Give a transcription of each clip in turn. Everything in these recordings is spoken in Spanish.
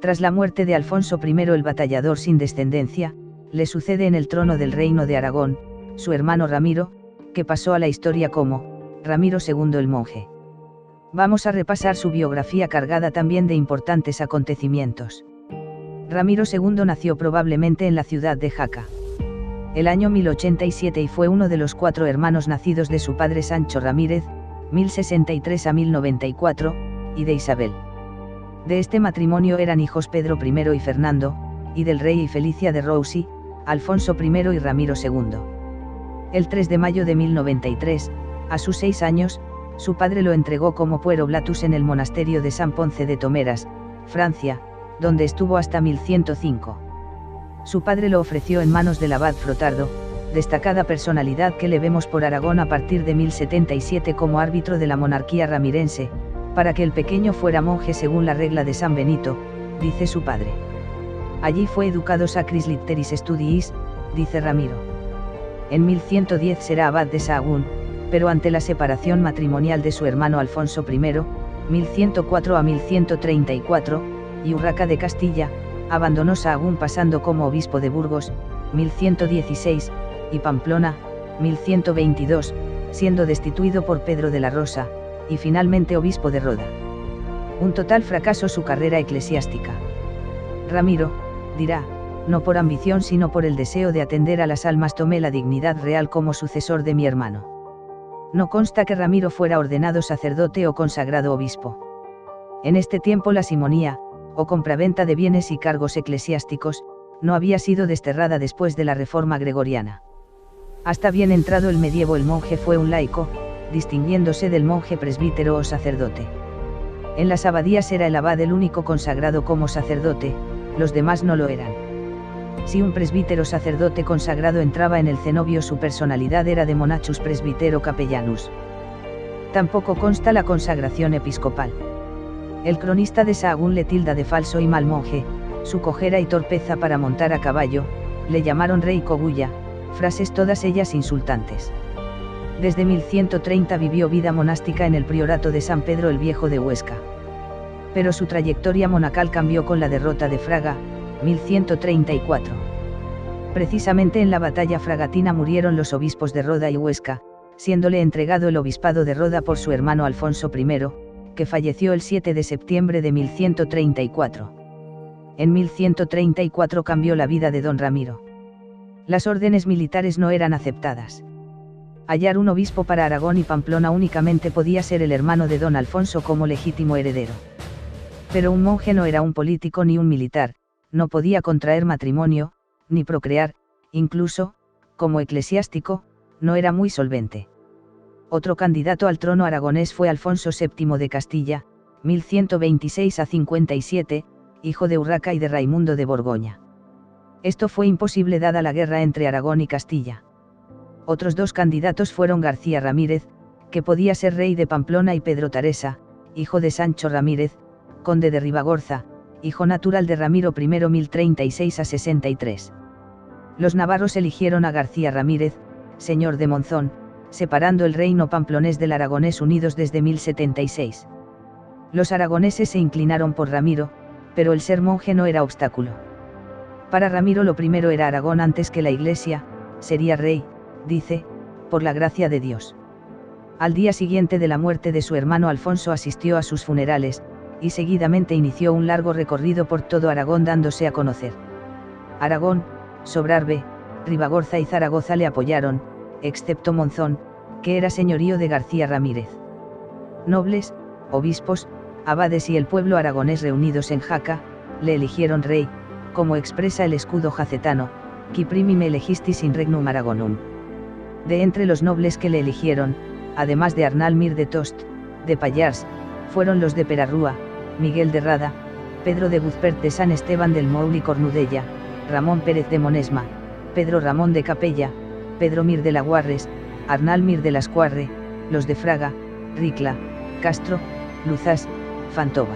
Tras la muerte de Alfonso I el batallador sin descendencia, le sucede en el trono del Reino de Aragón, su hermano Ramiro, que pasó a la historia como Ramiro II el Monje. Vamos a repasar su biografía cargada también de importantes acontecimientos. Ramiro II nació probablemente en la ciudad de Jaca. El año 1087 y fue uno de los 4 hermanos nacidos de su padre Sancho Ramírez, 1063 a 1094, y de Isabel. De este matrimonio eran hijos Pedro I y Fernando, y del rey y Felicia de Roucy, Alfonso I y Ramiro II. El 3 de mayo de 1093, a sus 6 años, su padre lo entregó como pueroblatus en el monasterio de San Ponce de Tomeras, Francia, donde estuvo hasta 1105. Su padre lo ofreció en manos del abad Frotardo, destacada personalidad que le vemos por Aragón a partir de 1077 como árbitro de la monarquía ramirense, para que el pequeño fuera monje según la regla de San Benito, dice su padre. Allí fue educado Sacris Litteris Studiis, dice Ramiro. En 1110 será abad de Sahagún, pero ante la separación matrimonial de su hermano Alfonso I, 1104 a 1134, y Urraca de Castilla, abandonó Sahagún pasando como obispo de Burgos, 1116, y Pamplona, 1122, siendo destituido por Pedro de la Rosa, y finalmente obispo de Roda. Un total fracaso su carrera eclesiástica. Ramiro, dirá, no por ambición sino por el deseo de atender a las almas tomé la dignidad real como sucesor de mi hermano. No consta que Ramiro fuera ordenado sacerdote o consagrado obispo. En este tiempo la simonía, o compraventa de bienes y cargos eclesiásticos, no había sido desterrada después de la reforma gregoriana. Hasta bien entrado el medievo el monje fue un laico, distinguiéndose del monje presbítero o sacerdote. En las abadías era el abad el único consagrado como sacerdote, los demás no lo eran. Si un presbítero sacerdote consagrado entraba en el cenobio su personalidad era de monachus presbítero capellanus. Tampoco consta la consagración episcopal. El cronista de Sahagún le tilda de falso y mal monje, su cojera y torpeza para montar a caballo, le llamaron rey cogulla, frases todas ellas insultantes. Desde 1130 vivió vida monástica en el priorato de San Pedro el Viejo de Huesca. Pero su trayectoria monacal cambió con la derrota de Fraga, 1134. Precisamente en la batalla fragatina murieron los obispos de Roda y Huesca, siéndole entregado el obispado de Roda por su hermano Alfonso I, que falleció el 7 de septiembre de 1134. En 1134 cambió la vida de don Ramiro. Las órdenes militares no eran aceptadas. Hallar un obispo para Aragón y Pamplona únicamente podía ser el hermano de don Alfonso como legítimo heredero. Pero un monje no era un político ni un militar, no podía contraer matrimonio, ni procrear, incluso, como eclesiástico, no era muy solvente. Otro candidato al trono aragonés fue Alfonso VII de Castilla, 1126 a 57, hijo de Urraca y de Raimundo de Borgoña. Esto fue imposible dada la guerra entre Aragón y Castilla. Otros 2 candidatos fueron García Ramírez, que podía ser rey de Pamplona, y Pedro Teresa, hijo de Sancho Ramírez, conde de Ribagorza, hijo natural de Ramiro I 1036 a 63. Los navarros eligieron a García Ramírez, señor de Monzón, separando el reino pamplonés del aragonés unidos desde 1076. Los aragoneses se inclinaron por Ramiro, pero el ser monje no era obstáculo. Para Ramiro lo primero era Aragón antes que la Iglesia, sería rey, dice, por la gracia de Dios. Al día siguiente de la muerte de su hermano Alfonso asistió a sus funerales, y seguidamente inició un largo recorrido por todo Aragón dándose a conocer. Aragón, Sobrarbe, Ribagorza y Zaragoza le apoyaron, excepto Monzón, que era señorío de García Ramírez. Nobles, obispos, abades y el pueblo aragonés reunidos en Jaca, le eligieron rey, como expresa el escudo jacetano, qui primi me elegistis in regnum Aragonum. De entre los nobles que le eligieron, además de Arnal Mir de Tost, de Pallars, fueron los de Perarrúa, Miguel de Rada, Pedro de Guzpert de San Esteban del Moul y Cornudella, Ramón Pérez de Monesma, Pedro Ramón de Capella, Pedro Mir de la Guarres, Arnal Mir de las Cuarre, los de Fraga, Ricla, Castro, Luzás, Fantova.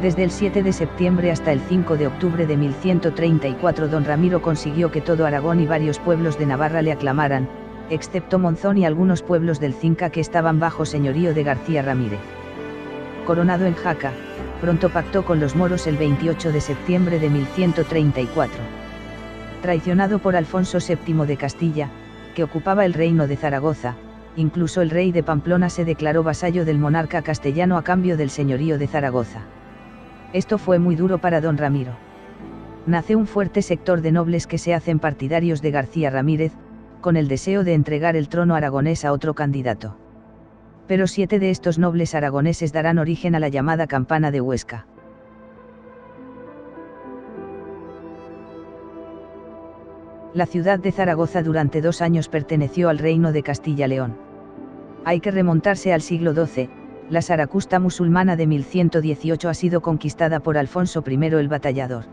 Desde el 7 de septiembre hasta el 5 de octubre de 1134 don Ramiro consiguió que todo Aragón y varios pueblos de Navarra le aclamaran, excepto Monzón y algunos pueblos del Cinca que estaban bajo señorío de García Ramírez. Coronado en Jaca, pronto pactó con los moros el 28 de septiembre de 1134. Traicionado por Alfonso VII de Castilla, que ocupaba el reino de Zaragoza, incluso el rey de Pamplona se declaró vasallo del monarca castellano a cambio del señorío de Zaragoza. Esto fue muy duro para don Ramiro. Nace un fuerte sector de nobles que se hacen partidarios de García Ramírez, con el deseo de entregar el trono aragonés a otro candidato. Pero 7 de estos nobles aragoneses darán origen a la llamada Campana de Huesca. La ciudad de Zaragoza durante 2 años perteneció al reino de Castilla-León. Hay que remontarse al siglo XII, la Saracusta musulmana de 1118 ha sido conquistada por Alfonso I el Batallador.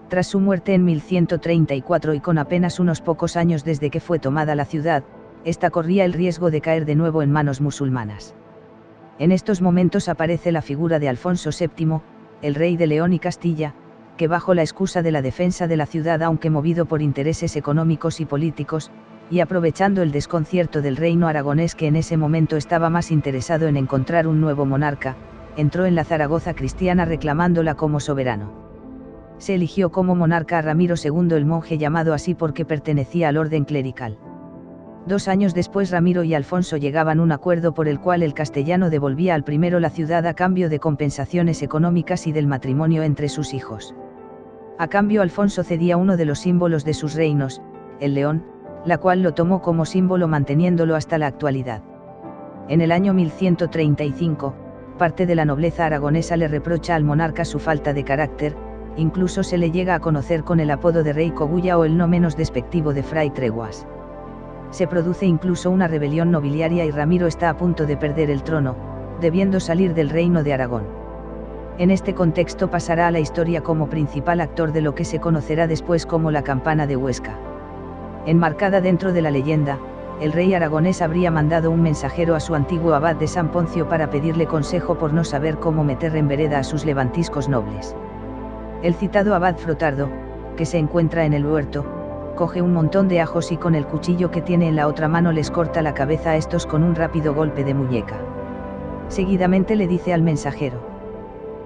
Tras su muerte en 1134 y con apenas unos pocos años desde que fue tomada la ciudad, esta corría el riesgo de caer de nuevo en manos musulmanas. En estos momentos aparece la figura de Alfonso VII, el rey de León y Castilla, que bajo la excusa de la defensa de la ciudad, aunque movido por intereses económicos y políticos, y aprovechando el desconcierto del reino aragonés que en ese momento estaba más interesado en encontrar un nuevo monarca, entró en la Zaragoza cristiana reclamándola como soberano. Se eligió como monarca a Ramiro II el monje, llamado así porque pertenecía al orden clerical. 2 años después Ramiro y Alfonso llegaban a un acuerdo por el cual el castellano devolvía al primero la ciudad a cambio de compensaciones económicas y del matrimonio entre sus hijos. A cambio Alfonso cedía uno de los símbolos de sus reinos, el león, la cual lo tomó como símbolo manteniéndolo hasta la actualidad. En el año 1135, parte de la nobleza aragonesa le reprocha al monarca su falta de carácter, incluso se le llega a conocer con el apodo de Rey Cogulla o el no menos despectivo de Fray Treguas. Se produce incluso una rebelión nobiliaria y Ramiro está a punto de perder el trono, debiendo salir del reino de Aragón. En este contexto pasará a la historia como principal actor de lo que se conocerá después como la Campana de Huesca. Enmarcada dentro de la leyenda, el rey aragonés habría mandado un mensajero a su antiguo abad de San Poncio para pedirle consejo por no saber cómo meter en vereda a sus levantiscos nobles. El citado abad Frotardo, que se encuentra en el huerto, coge un montón de ajos y con el cuchillo que tiene en la otra mano les corta la cabeza a estos con un rápido golpe de muñeca. Seguidamente le dice al mensajero: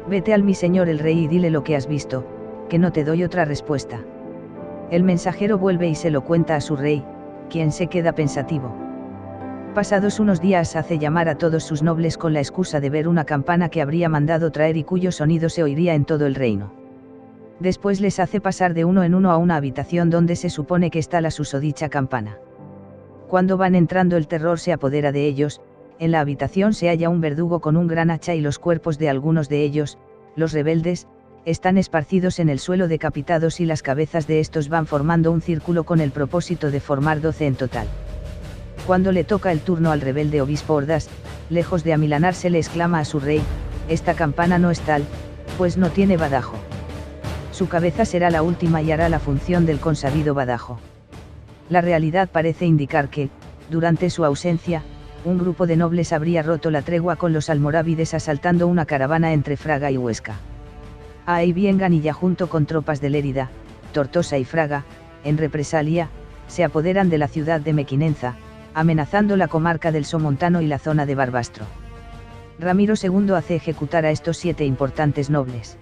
«Vete al mi señor el rey y dile lo que has visto, que no te doy otra respuesta». El mensajero vuelve y se lo cuenta a su rey, quien se queda pensativo. Pasados unos días hace llamar a todos sus nobles con la excusa de ver una campana que habría mandado traer y cuyo sonido se oiría en todo el reino. Después les hace pasar de uno en uno a una habitación donde se supone que está la susodicha campana. Cuando van entrando el terror se apodera de ellos, en la habitación se halla un verdugo con un gran hacha y los cuerpos de algunos de ellos, los rebeldes, están esparcidos en el suelo decapitados y las cabezas de estos van formando un círculo con el propósito de formar 12 en total. Cuando le toca el turno al rebelde obispo Ordaz, lejos de amilanarse le exclama a su rey: «Esta campana no es tal, pues no tiene badajo. Su cabeza será la última y hará la función del consabido badajo». La realidad parece indicar que, durante su ausencia, un grupo de nobles habría roto la tregua con los almorávides asaltando una caravana entre Fraga y Huesca. Ahí vengan y ya junto con tropas de Lérida, Tortosa y Fraga, en represalia, se apoderan de la ciudad de Mequinenza, amenazando la comarca del Somontano y la zona de Barbastro. Ramiro II hace ejecutar a estos 7 importantes nobles.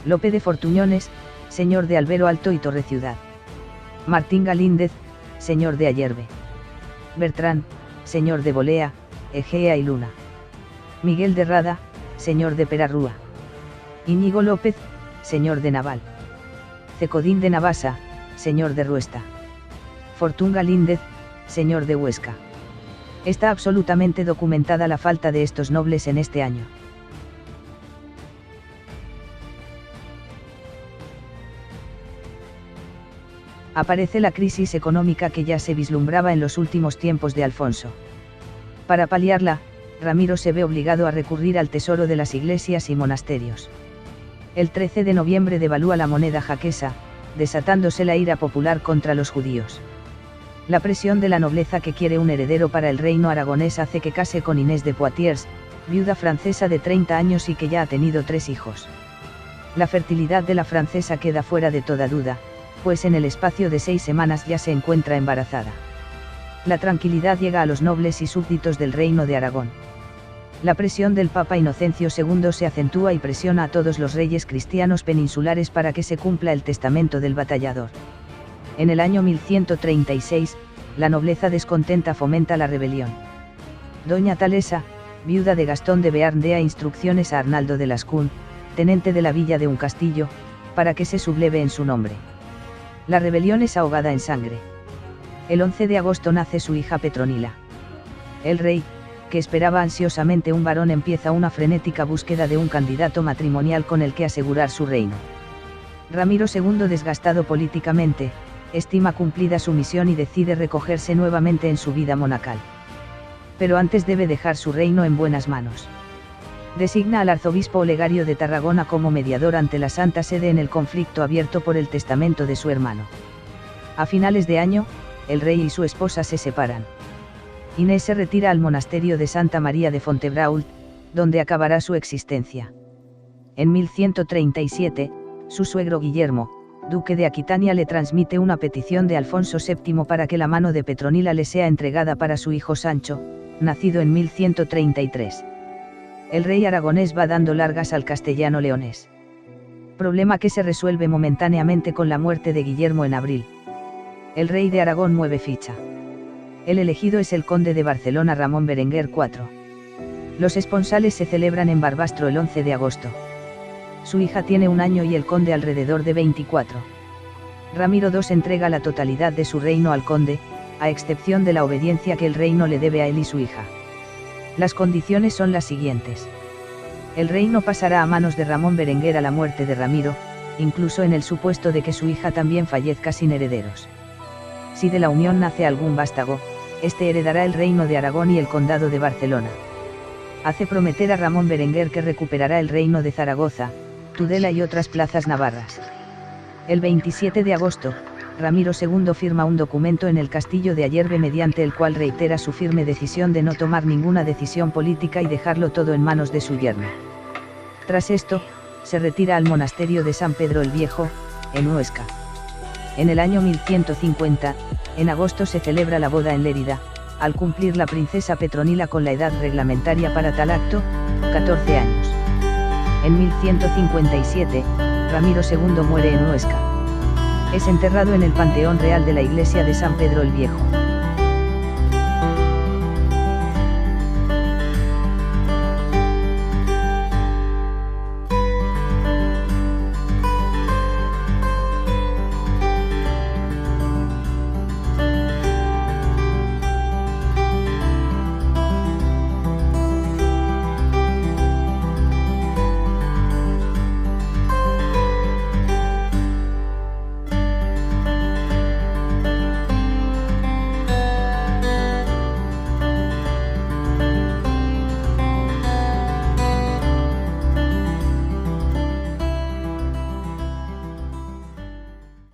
Lope de Fortuñones, señor de Albero Alto y Torreciudad. Martín Galíndez, señor de Ayerbe. Bertrán, señor de Bolea, Egea y Luna. Miguel de Rada, señor de Perarrúa. Íñigo López, señor de Naval. Cecodín de Navasa, señor de Ruesta. Fortún Galíndez, señor de Huesca. Está absolutamente documentada la falta de estos nobles en este año. Aparece la crisis económica que ya se vislumbraba en los últimos tiempos de Alfonso. Para paliarla, Ramiro se ve obligado a recurrir al tesoro de las iglesias y monasterios. El 13 de noviembre devalúa la moneda jaquesa, desatándose la ira popular contra los judíos. La presión de la nobleza que quiere un heredero para el reino aragonés hace que case con Inés de Poitiers, viuda francesa de 30 años y que ya ha tenido 3 hijos. La fertilidad de la francesa queda fuera de toda duda, pues en el espacio de 6 semanas ya se encuentra embarazada. La tranquilidad llega a los nobles y súbditos del reino de Aragón. La presión del Papa Inocencio II se acentúa y presiona a todos los reyes cristianos peninsulares para que se cumpla el testamento del batallador. En el año 1136, la nobleza descontenta fomenta la rebelión. Doña Talesa, viuda de Gastón de Bearn, da instrucciones a Arnaldo de Lascun, tenente de la villa de un castillo, para que se subleve en su nombre. La rebelión es ahogada en sangre. El 11 de agosto nace su hija Petronila. El rey, que esperaba ansiosamente un varón, empieza una frenética búsqueda de un candidato matrimonial con el que asegurar su reino. Ramiro II, desgastado políticamente, estima cumplida su misión y decide recogerse nuevamente en su vida monacal. Pero antes debe dejar su reino en buenas manos. Designa al arzobispo Olegario de Tarragona como mediador ante la Santa Sede en el conflicto abierto por el testamento de su hermano. A finales de año, el rey y su esposa se separan. Inés se retira al monasterio de Santa María de Fontebrault, donde acabará su existencia. En 1137, su suegro Guillermo, duque de Aquitania, le transmite una petición de Alfonso VII para que la mano de Petronila le sea entregada para su hijo Sancho, nacido en 1133. El rey aragonés va dando largas al castellano leonés. Problema que se resuelve momentáneamente con la muerte de Guillermo en abril. El rey de Aragón mueve ficha. El elegido es el conde de Barcelona Ramón Berenguer IV. Los esponsales se celebran en Barbastro el 11 de agosto. Su hija tiene 1 año y el conde alrededor de 24. Ramiro II entrega la totalidad de su reino al conde, a excepción de la obediencia que el reino le debe a él y su hija. Las condiciones son las siguientes. El reino pasará a manos de Ramón Berenguer a la muerte de Ramiro, incluso en el supuesto de que su hija también fallezca sin herederos. Si de la unión nace algún vástago, este heredará el reino de Aragón y el condado de Barcelona. Hace prometer a Ramón Berenguer que recuperará el reino de Zaragoza, Tudela y otras plazas navarras. El 27 de agosto, Ramiro II firma un documento en el castillo de Ayerbe mediante el cual reitera su firme decisión de no tomar ninguna decisión política y dejarlo todo en manos de su yerno. Tras esto, se retira al monasterio de San Pedro el Viejo, en Huesca. En el año 1150, en agosto se celebra la boda en Lérida, al cumplir la princesa Petronila con la edad reglamentaria para tal acto, 14 años. En 1157, Ramiro II muere en Huesca. Es enterrado en el Panteón Real de la iglesia de San Pedro el Viejo.